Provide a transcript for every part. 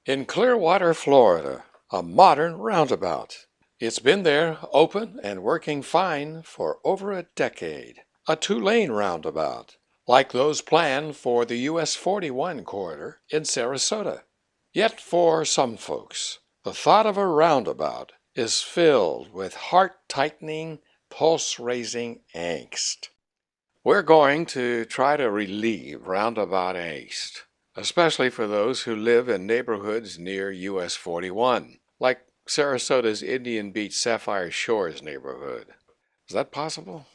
In Clearwater, Florida, a modern roundabout. It's been there, open and working fine for over a decade. A two-lane roundabout, like those planned for the US 41 corridor in Sarasota. Yet for some folks, the thought of a roundabout is filled with heart-tightening, pulse-raising angst. We're going to try to relieve roundabout angst, especially for those who live in neighborhoods near US 41, like Sarasota's Indian Beach Sapphire Shores neighborhood. Is that possible?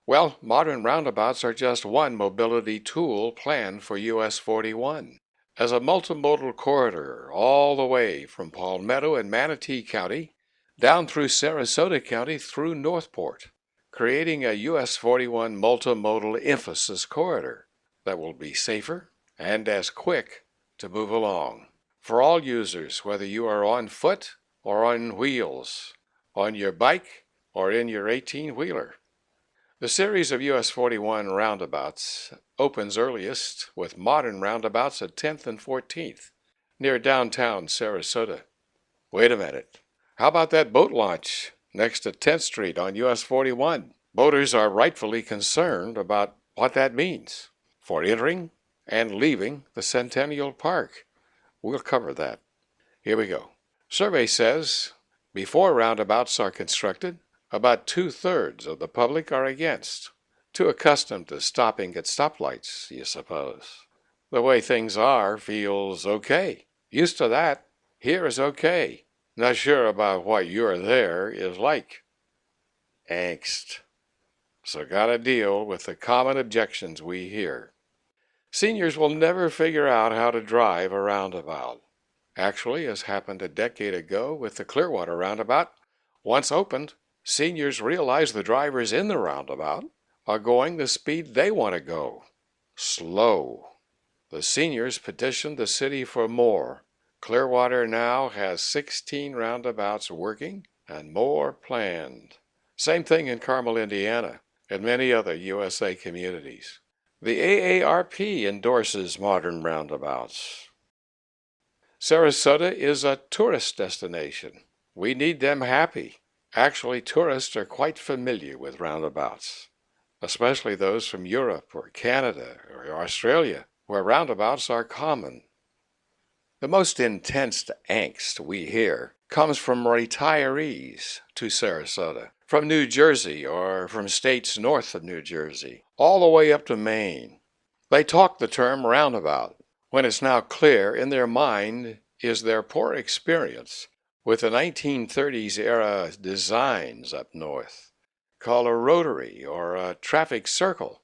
Well, modern roundabouts are just one mobility tool planned for US 41. As a multimodal corridor all the way from Palmetto and Manatee County down through Sarasota County through Northport, creating a US 41 multimodal emphasis corridor that will be safer and as quick to move along for all users, whether you are on foot or on wheels, on your bike or in your 18-wheeler. The series of US 41 roundabouts opens earliest with modern roundabouts at 10th and 14th near downtown Sarasota. Wait a minute. How about that boat launch next to 10th Street on US 41? Boaters are rightfully concerned about what that means for entering and leaving the Centennial Park. We'll cover that. Here we go. Survey says before roundabouts are constructed, about 2/3 of the public are against. Too accustomed to stopping at stoplights, you suppose. The way things are feels okay. Used to that, here is okay. Not sure about what your there is like. Angst. So gotta deal with the common objections we hear. Seniors will never figure out how to drive a roundabout. Actually, as happened a decade ago with the Clearwater roundabout, once opened, seniors realize the drivers in the roundabout are going the speed they want to go. Slow. The seniors petitioned the city for more. Clearwater now has 16 roundabouts working and more planned. Same thing in Carmel, Indiana, and many other USA communities. The AARP endorses modern roundabouts. Sarasota is a tourist destination. We need them happy. Actually, tourists are quite familiar with roundabouts, especially those from Europe or Canada or Australia, where roundabouts are common. The most intense angst we hear comes from retirees to Sarasota, from New Jersey or from states north of New Jersey, all the way up to Maine. They talk the term roundabout when it's now clear in their mind is their poor experience with the 1930s era designs up north, called a rotary or a traffic circle.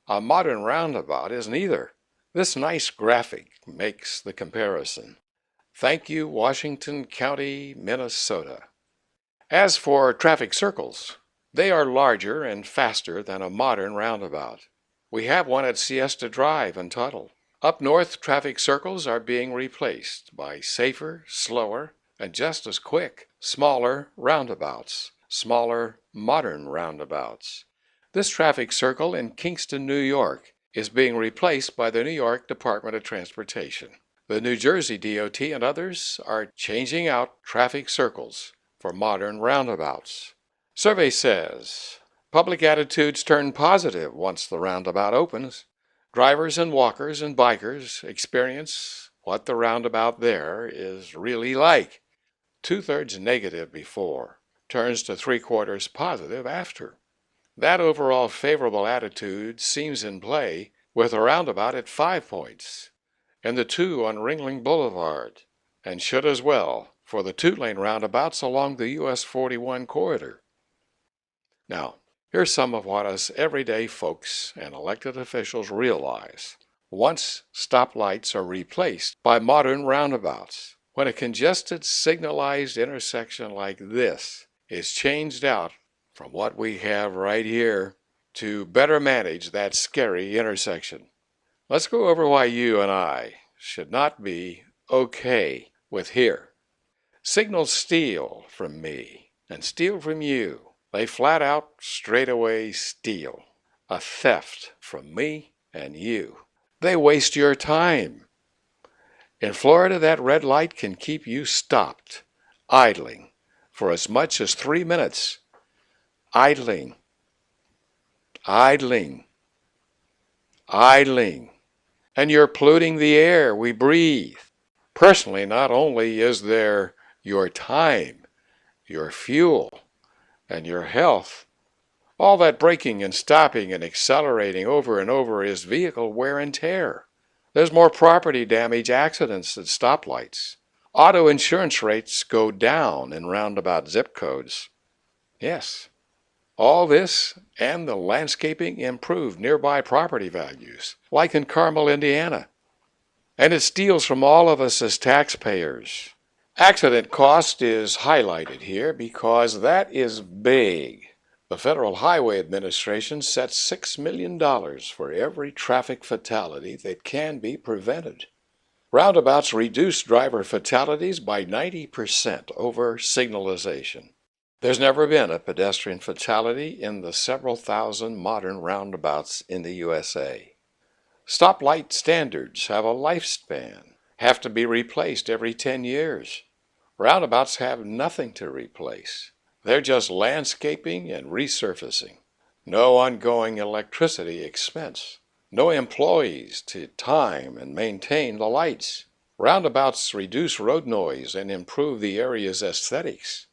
A modern roundabout is neither. This nice graphic makes the comparison. Thank you, Washington County, Minnesota. As for traffic circles, they are larger and faster than a modern roundabout. We have one at Siesta Drive in Tuttle. Up north, traffic circles are being replaced by safer, slower, and just as quick, smaller roundabouts, smaller modern roundabouts. This traffic circle in Kingston, New York, is being replaced by the New York Department of Transportation. The New Jersey DOT and others are changing out traffic circles for modern roundabouts. Survey says public attitudes turn positive once the roundabout opens. Drivers and walkers and bikers experience what the roundabout there is really like. 2/3 negative before, turns to 3/4 positive after. That overall favorable attitude seems in play with a roundabout at 5 points and the 2 on Ringling Boulevard, and should as well for the 2-lane roundabouts along the US 41 corridor. Now, here's some of what us everyday folks and elected officials realize. Once stoplights are replaced by modern roundabouts, when a congested signalized intersection like this is changed out from what we have right here to better manage that scary intersection. Let's go over why you and I should not be okay with here. Signals steal from me and steal from you. They flat out, straight away steal. A theft from me and you. They waste your time. In Florida, that red light can keep you stopped, idling, for as much as 3 minutes. Idling, idling, idling. And you're polluting the air we breathe. Personally, not only is there your time, your fuel, and your health, all that braking and stopping and accelerating over and over is vehicle wear and tear. There's more property damage accidents at stoplights. Auto insurance rates go down in roundabout zip codes. Yes, all this and the landscaping improved nearby property values, like in Carmel, Indiana. And it steals from all of us as taxpayers. Accident cost is highlighted here because that is big. The Federal Highway Administration sets $6 million for every traffic fatality that can be prevented. Roundabouts reduce driver fatalities by 90% over signalization. There's never been a pedestrian fatality in the several thousand modern roundabouts in the USA. Stoplight standards have a lifespan, have to be replaced every 10 years. Roundabouts have nothing to replace. They're just landscaping and resurfacing. No ongoing electricity expense. No employees to time and maintain the lights. Roundabouts reduce road noise and improve the area's aesthetics.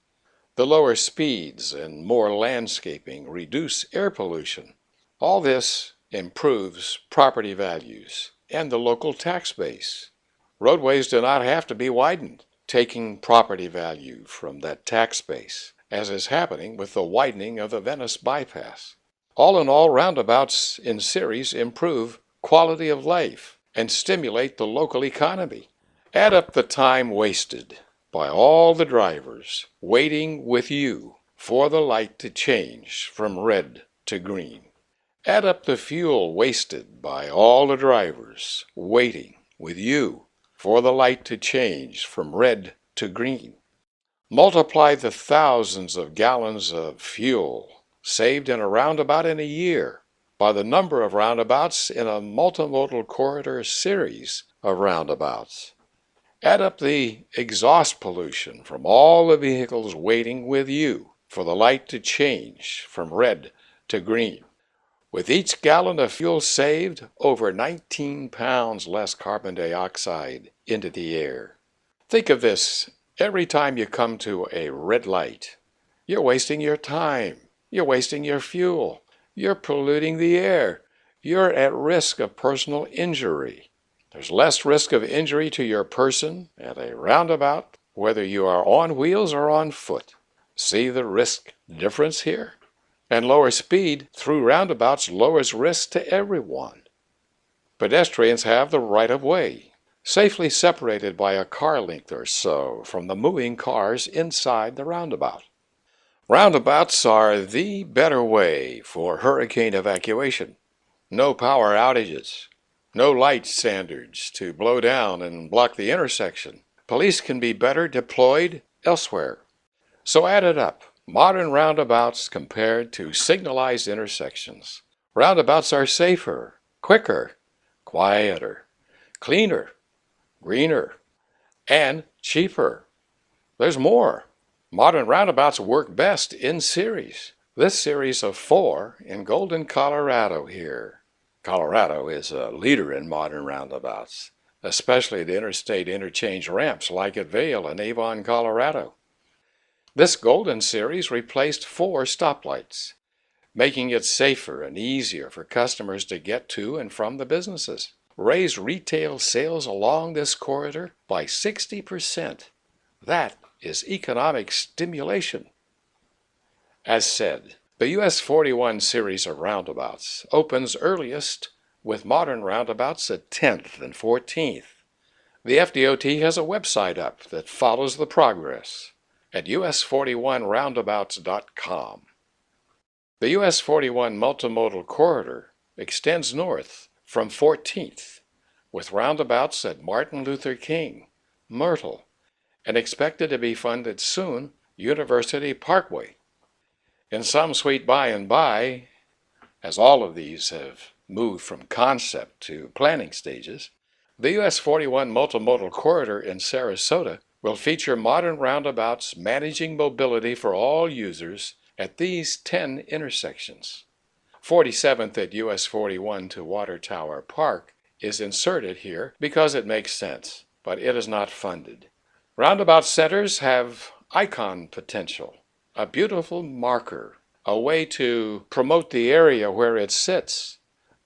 The lower speeds and more landscaping reduce air pollution. All this improves property values and the local tax base. Roadways do not have to be widened, taking property value from that tax base, as is happening with the widening of the Venice bypass. All in all, roundabouts in series improve quality of life and stimulate the local economy. Add up the time wasted by all the drivers waiting with you for the light to change from red to green. Add up the fuel wasted by all the drivers waiting with you for the light to change from red to green. Multiply the thousands of gallons of fuel saved in a roundabout in a year by the number of roundabouts in a multimodal corridor series of roundabouts. Add up the exhaust pollution from all the vehicles waiting with you for the light to change from red to green. With each gallon of fuel saved, over 19 pounds less carbon dioxide into the air. Think of this every time you come to a red light. You're wasting your time. You're wasting your fuel. You're polluting the air. You're at risk of personal injury. There's less risk of injury to your person at a roundabout, whether you are on wheels or on foot. See the risk difference here? And lower speed through roundabouts lowers risk to everyone. Pedestrians have the right of way, safely separated by a car length or so from the moving cars inside the roundabout. Roundabouts are the better way for hurricane evacuation. No power outages. No light standards to blow down and block the intersection. Police can be better deployed elsewhere. So add it up. Modern roundabouts compared to signalized intersections. Roundabouts are safer, quicker, quieter, cleaner, greener, and cheaper. There's more. Modern roundabouts work best in series. This series of 4 in Golden, Colorado here. Colorado is a leader in modern roundabouts, especially the interstate interchange ramps like at Vail and Avon, Colorado. This Golden series replaced 4 stoplights, making it safer and easier for customers to get to and from the businesses. Raised retail sales along this corridor by 60%. That is economic stimulation. As said, the US 41 series of roundabouts opens earliest with modern roundabouts at 10th and 14th. The FDOT has a website up that follows the progress at us41roundabouts.com. The US 41 multimodal corridor extends north from 14th with roundabouts at Martin Luther King, Myrtle, and expected to be funded soon, University Parkway. In some sweet by and by, as all of these have moved from concept to planning stages, The US 41 multimodal corridor in Sarasota will feature modern roundabouts managing mobility for all users at these 10 intersections. 47th at US 41 to Water Tower Park is inserted here because it makes sense, but it is not funded. Roundabout centers have icon potential, a beautiful marker, a way to promote the area where it sits.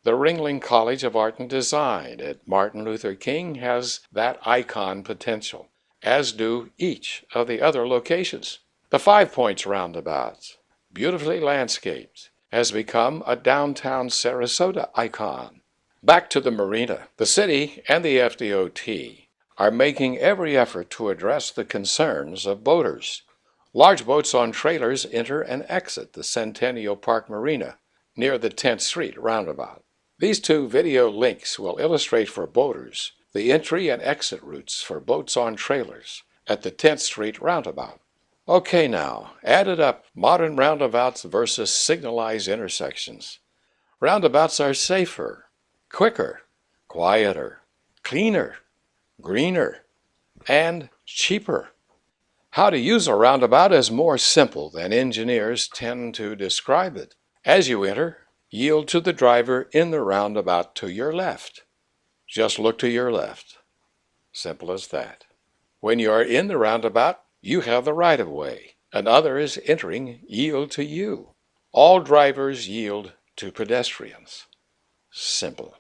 The Ringling College of Art and Design at Martin Luther King has that icon potential, as do each of the other locations. The Five Points Roundabout, beautifully landscaped, has become a downtown Sarasota icon. Back to the marina. The city and the FDOT are making every effort to address the concerns of boaters. Large boats on trailers enter and exit the Centennial Park Marina near the 10th Street roundabout. These two video links will illustrate for boaters the entry and exit routes for boats on trailers at the 10th Street roundabout. Okay now, add it up, modern roundabouts versus signalized intersections. Roundabouts are safer, quicker, quieter, cleaner, greener, and cheaper. How to use a roundabout is more simple than engineers tend to describe it. As you enter, yield to the driver in the roundabout to your left. Just look to your left. Simple as that. When you are in the roundabout, you have the right-of-way. Another is entering, yield to you. All drivers yield to pedestrians. Simple.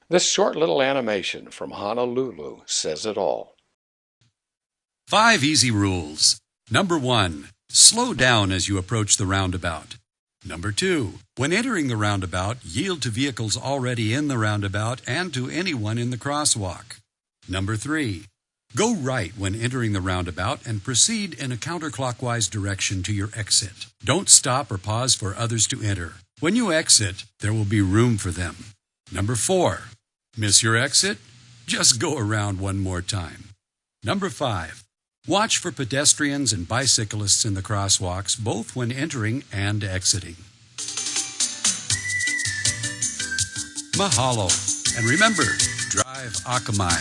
This short little animation from Honolulu says it all. 5 easy rules. Number 1, slow down as you approach the roundabout. Number 2, when entering the roundabout, yield to vehicles already in the roundabout and to anyone in the crosswalk. Number 3, go right when entering the roundabout and proceed in a counterclockwise direction to your exit. Don't stop or pause for others to enter. When you exit, there will be room for them. Number 4, miss your exit? Just go around one more time. Number 5, watch for pedestrians and bicyclists in the crosswalks, both when entering and exiting. Mahalo. And remember, drive Akamai.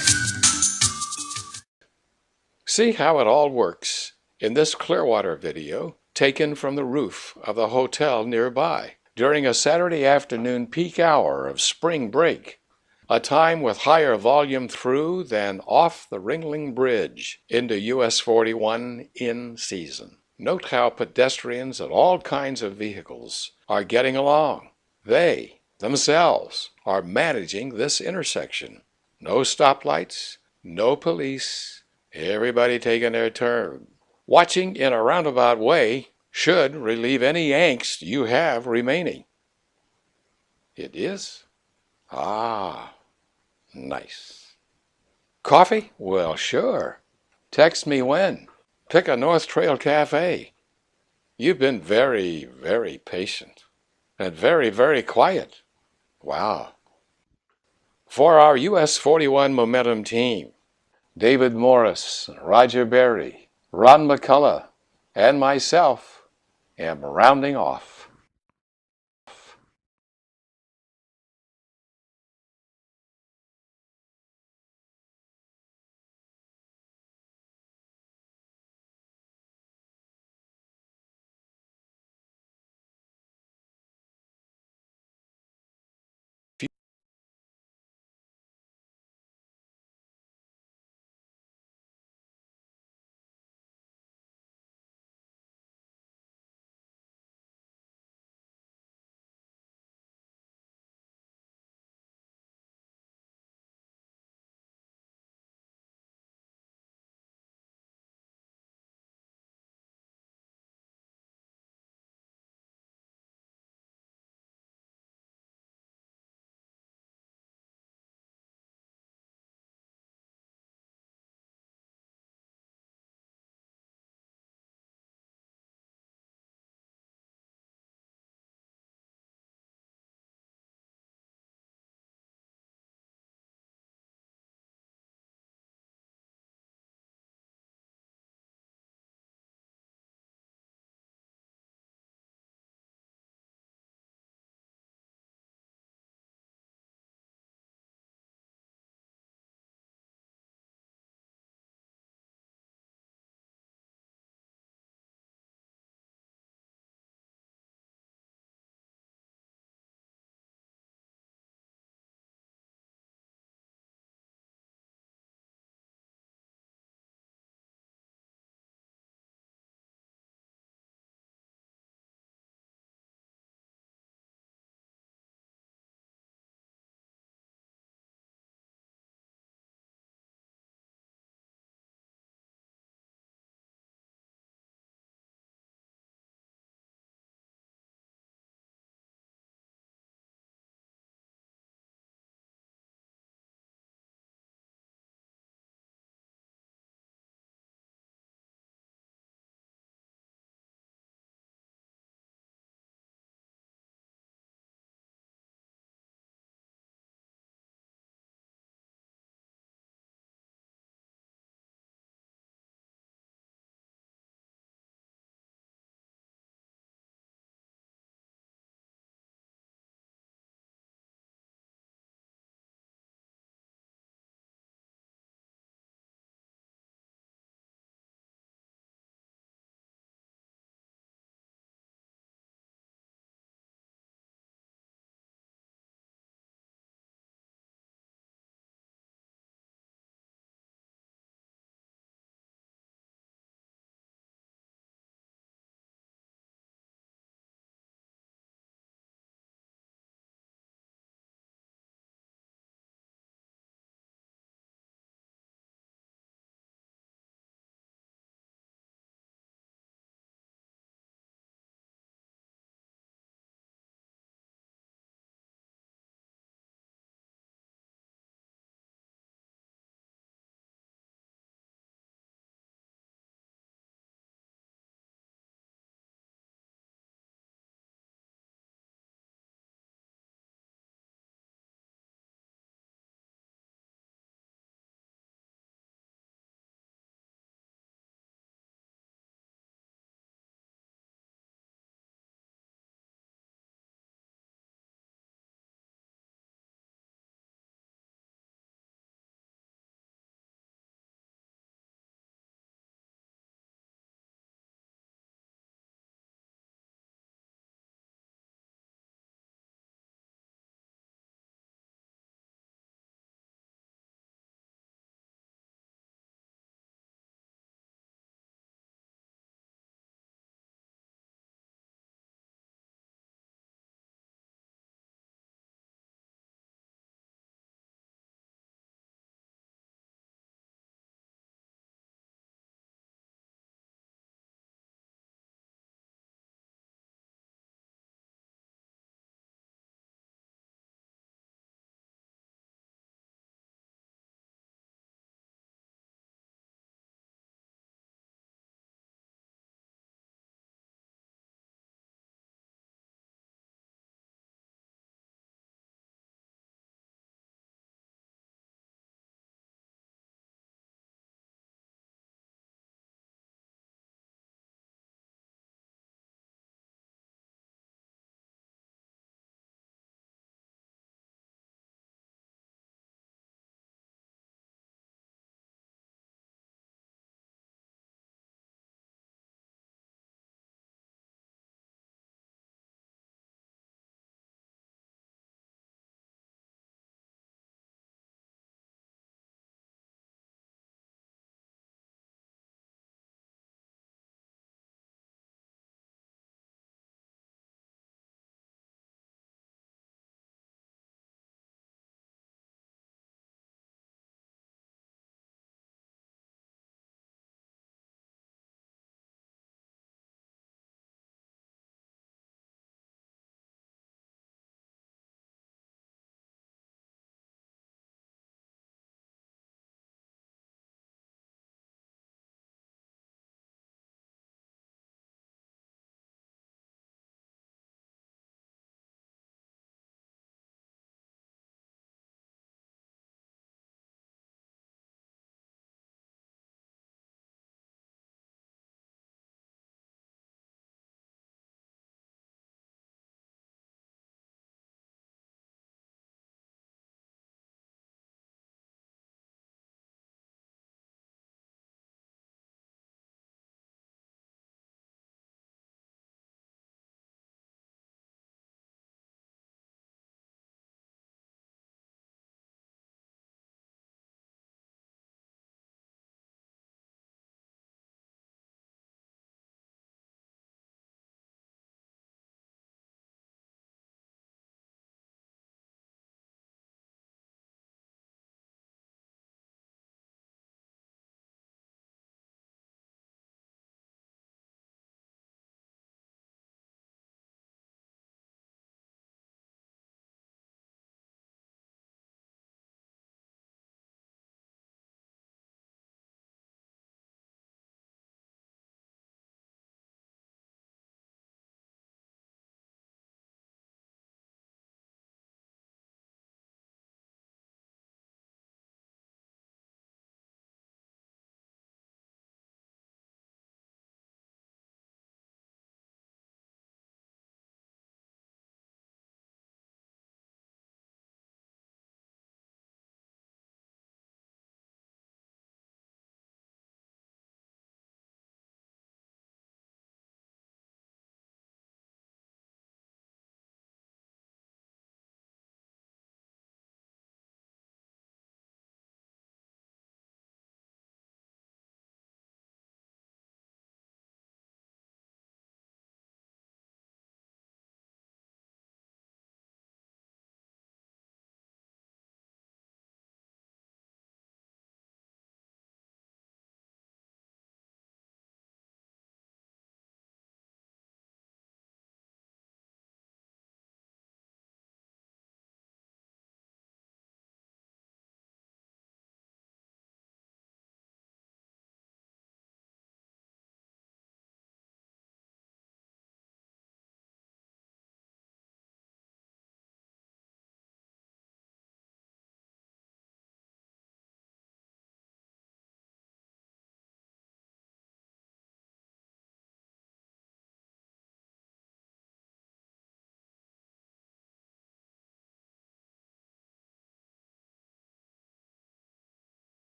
See how it all works in this Clearwater video taken from the roof of the hotel nearby during a Saturday afternoon peak hour of spring break, a time with higher volume through than off the Ringling Bridge into US 41 in season. Note how pedestrians and all kinds of vehicles are getting along. They, themselves, are managing this intersection. No stoplights, no police, everybody taking their turn. Watching in a roundabout way should relieve any angst you have remaining. It is? Ah. Nice. Coffee? Well, sure. Text me when. Pick a North Trail Cafe. You've been very, very patient. And very, very quiet. Wow. For our US 41 Momentum team, David Morris, Roger Berry, Ron McCullough, and myself am rounding off.